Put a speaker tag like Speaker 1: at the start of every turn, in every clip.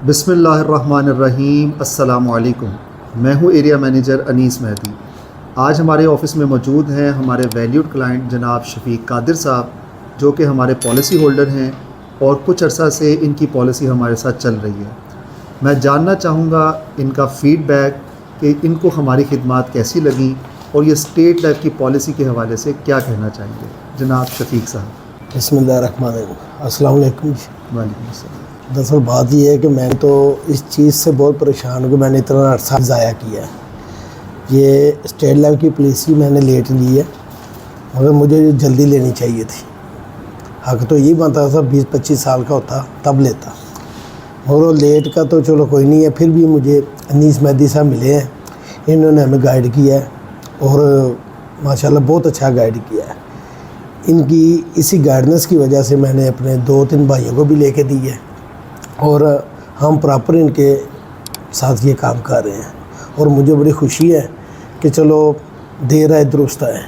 Speaker 1: بسم اللہ الرحمن الرحیم۔ السلام علیکم، میں ہوں ایریا مینیجر انیس مہدی۔ آج ہمارے آفس میں موجود ہیں ہمارے ویلیوڈ کلائنٹ جناب شفیق قادر صاحب، جو کہ ہمارے پالیسی ہولڈر ہیں اور کچھ عرصہ سے ان کی پالیسی ہمارے ساتھ چل رہی ہے۔ میں جاننا چاہوں گا ان کا فیڈ بیک کہ ان کو ہماری خدمات کیسی لگیں اور یہ اسٹیٹ لائف کی پالیسی کے حوالے سے کیا کہنا چاہیں گے۔ جناب شفیق صاحب۔
Speaker 2: بسم اللہ الرحمن الرحیم۔ السلام علیکم جی۔
Speaker 1: وعلیکم السلام۔
Speaker 2: دراصل بات یہ ہے کہ میں تو اس چیز سے بہت پریشان ہوں کہ میں نے اتنا عرصہ ضائع کیا ہے۔ یہ اسٹیٹ لیول کی پالیسی میں نے لیٹ لی ہے، مگر مجھے جلدی لینی چاہیے تھی۔ حق تو یہی بنتا تھا 20-25 سال کا ہوتا تب لیتا، مگر وہ لیٹ کا تو چلو کوئی نہیں ہے۔ پھر بھی مجھے انیس مہدی صاحب ملے ہیں، انہوں نے ہمیں گائیڈ کیا ہے اور ماشاءاللہ بہت اچھا گائیڈ کیا ہے۔ ان کی اسی گائیڈنس کی وجہ سے میں نے اپنے 2-3 بھائیوں کو بھی لے کے دی ہے اور ہم پراپر ان کے ساتھ یہ کام کر رہے ہیں، اور مجھے بڑی خوشی ہے کہ چلو دیر ہے درست ہے،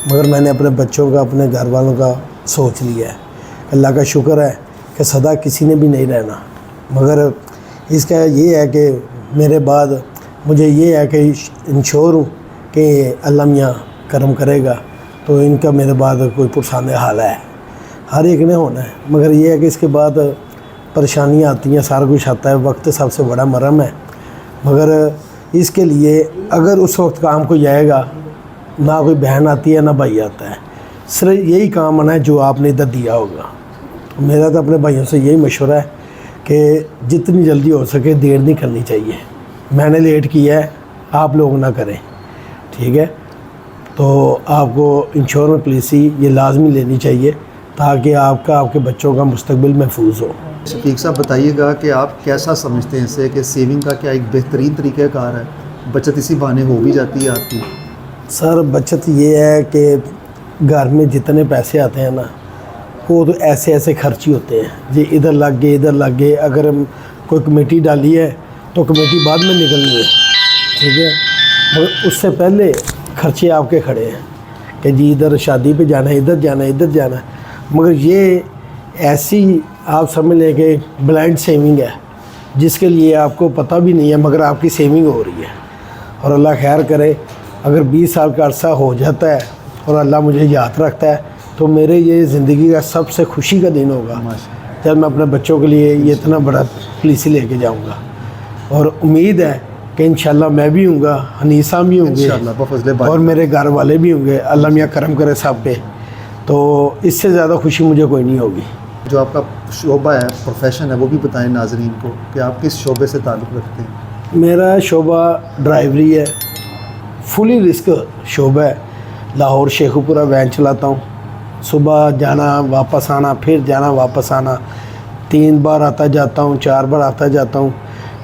Speaker 2: مگر میں نے اپنے بچوں کا اپنے گھر والوں کا سوچ لیا ہے۔ اللہ کا شکر ہے کہ صدا کسی نے بھی نہیں رہنا، مگر اس کا یہ ہے کہ میرے بعد مجھے یہ ہے کہ انشور ہوں کہ اللہ میاں کرم کرے گا تو ان کا میرے بعد کوئی پرسان حال ہے، ہر ایک نے ہونا ہے، مگر یہ ہے کہ اس کے بعد پریشانیاں آتی ہیں، سارا کچھ آتا ہے، وقت سب سے بڑا مرہم ہے۔ مگر اس کے لیے اگر اس وقت کام کو جائے گا، نہ کوئی بہن آتی ہے نہ بھائی آتا ہے، صرف یہی کام آنا ہے جو آپ نے ادھر دیا ہوگا۔ میرا تو اپنے بھائیوں سے یہی مشورہ ہے کہ جتنی جلدی ہو سکے دیر نہیں کرنی چاہیے۔ میں نے لیٹ کیا ہے، آپ لوگ نہ کریں، ٹھیک ہے؟ تو آپ کو انشورنس پالیسی یہ لازمی لینی چاہیے تاکہ آپ کے بچوں کا مستقبل محفوظ ہو۔
Speaker 1: شفیق صاحب بتائیے گا کہ آپ کیسا سمجھتے ہیں اسے کہ سیونگ کا کیا ایک بہترین طریقہ کار ہے؟ بچت اسی بہانے ہو بھی جاتی ہے آپ کی؟
Speaker 2: سر بچت یہ ہے کہ گھر میں جتنے پیسے آتے ہیں نا، وہ تو ایسے خرچ ہی ہوتے ہیں جی، ادھر لگ گئے۔ اگر ہم کوئی کمیٹی ڈالی ہے تو کمیٹی بعد میں نکلنی ہے، ٹھیک ہے، مگر اس سے پہلے خرچے آپ کے کھڑے ہیں کہ جی ادھر شادی پہ جانا ہے، ادھر جانا ہے، مگر یہ ایسی آپ سمجھ لیں کہ بلائنڈ سیونگ ہے جس کے لیے آپ کو پتہ بھی نہیں ہے، مگر آپ کی سیونگ ہو رہی ہے۔ اور اللہ خیر کرے، اگر 20 سال کا عرصہ ہو جاتا ہے اور اللہ مجھے یاد رکھتا ہے تو میرے یہ زندگی کا سب سے خوشی کا دن ہوگا جب میں اپنے بچوں کے لیے یہ اتنا بڑا پالیسی لے کے جاؤں گا، اور امید ہے کہ انشاءاللہ میں بھی ہوں گا، حنیسہ بھی ہوں گے اور میرے گھر والے بھی ہوں گے، اللہ میاں کرم کرے سب پہ، تو اس سے زیادہ خوشی مجھے کوئی نہیں ہوگی۔
Speaker 1: جو آپ کا شعبہ ہے، پروفیشن ہے، وہ بھی بتائیں ناظرین کو کہ آپ کس شعبے سے تعلق رکھتے ہیں؟
Speaker 2: میرا شعبہ ڈرائیوری ہے، فلی رسک شعبہ ہے۔ لاہور شیخو پورہ وین چلاتا ہوں، صبح جانا واپس آنا، پھر جانا واپس آنا، 3 بار آتا جاتا ہوں، 4 بار آتا جاتا ہوں،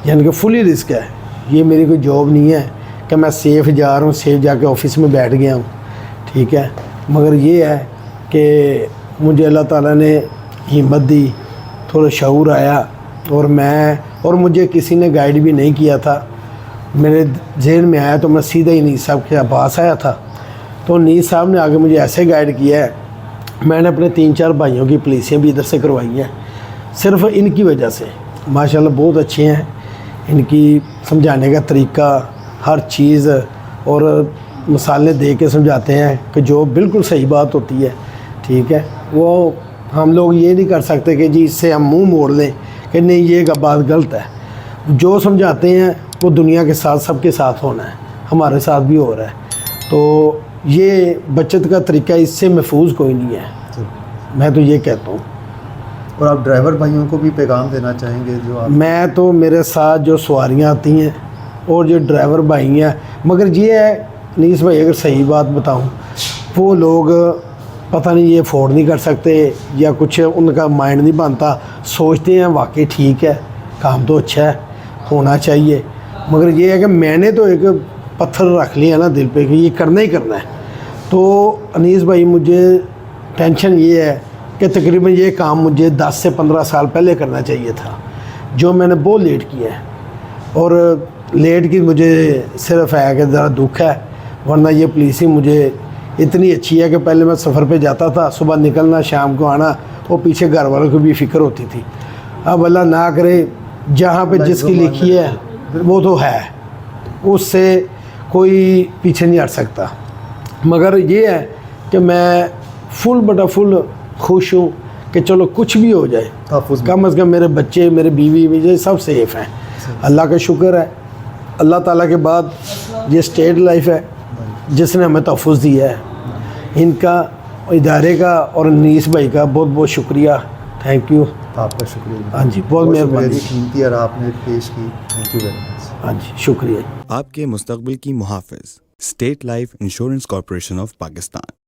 Speaker 2: یعنی کہ فلی رسک ہے۔ یہ میری کوئی جاب نہیں ہے کہ میں سیف جا رہا ہوں، سیف جا کے آفس میں بیٹھ گیا ہوں، ٹھیک ہے، مگر یہ ہے کہ مجھے اللہ تعالیٰ نے ہمت دی، تھوڑا شعور آیا، اور مجھے کسی نے گائیڈ بھی نہیں کیا تھا، میرے ذہن میں آیا تو میں سیدھا ہی نیز صاحب کے پاس آیا تھا، تو نیز صاحب نے آگے مجھے ایسے گائیڈ کیا ہے۔ میں نے اپنے 3-4 بھائیوں کی پالیسیاں بھی ادھر سے کروائی ہیں، صرف ان کی وجہ سے، ماشاءاللہ بہت اچھے ہیں، ان کی سمجھانے کا طریقہ، ہر چیز، اور مثالیں دے کے سمجھاتے ہیں کہ جو بالکل صحیح بات ہوتی ہے، ٹھیک ہے، وہ ہم لوگ یہ نہیں کر سکتے کہ جی اس سے ہم منہ موڑ لیں کہ نہیں یہ بات غلط ہے۔ جو سمجھاتے ہیں وہ دنیا کے ساتھ سب کے ساتھ ہونا ہے، ہمارے ساتھ بھی ہو رہا ہے، تو یہ بچت کا طریقہ اس سے محفوظ کوئی نہیں ہے، میں تو یہ کہتا ہوں۔
Speaker 1: اور آپ ڈرائیور بھائیوں کو بھی پیغام دینا چاہیں گے؟ جو
Speaker 2: میں تو میرے ساتھ جو سواریاں آتی ہیں اور جو ڈرائیور بھائی ہیں، مگر یہ ہے نیس بھائی اگر صحیح بات بتاؤں، وہ لوگ پتہ نہیں یہ افورڈ نہیں کر سکتے یا کچھ ان کا مائنڈ نہیں بنتا، سوچتے ہیں واقعی ٹھیک ہے کام تو اچھا ہے ہونا چاہیے، مگر یہ ہے کہ میں نے تو ایک پتھر رکھ لیا نا دل پہ کہ یہ کرنا ہی کرنا ہے۔ تو انیس بھائی مجھے ٹینشن یہ ہے کہ تقریباً یہ کام مجھے 10 سے 15 سال پہلے کرنا چاہیے تھا، جو میں نے بہت لیٹ کیا ہے، اور لیٹ کی مجھے صرف ہے کہ ذرا دکھ ہے، ورنہ یہ پالیسی مجھے اتنی اچھی ہے کہ پہلے میں سفر پہ جاتا تھا، صبح نکلنا شام کو آنا، وہ پیچھے گھر والوں کو بھی فکر ہوتی تھی۔ اب اللہ نہ کرے جہاں پہ جس کی لکھی ہے وہ تو ہے، اس سے کوئی پیچھے نہیں ہٹ سکتا. مگر یہ ہے کہ میں فل بٹا فل خوش ہوں کہ چلو کچھ بھی ہو جائے،
Speaker 1: تحفظ میں.
Speaker 2: کم از کم میرے بچے، میرے بیوی مجھے سب سیف ہیں. اللہ کا شکر ہے. اللہ تعالیٰ کے بعد یہ اسٹیٹ لائف ہے جس نے ہمیں تحفظ دیا ہے. ان کا، ادارے کا اور انیس بھائی کا بہت بہت شکریہ. Thank you.
Speaker 1: آپ کا شکریہ.
Speaker 2: ہاں جی، بہت مہربانی.
Speaker 1: قیمتی اور آپ نے پیش کی. Thank you very much.
Speaker 2: ہاں جی، شکریہ.
Speaker 3: آپ کے مستقبل کی محافظ state life insurance corporation of Pakistan.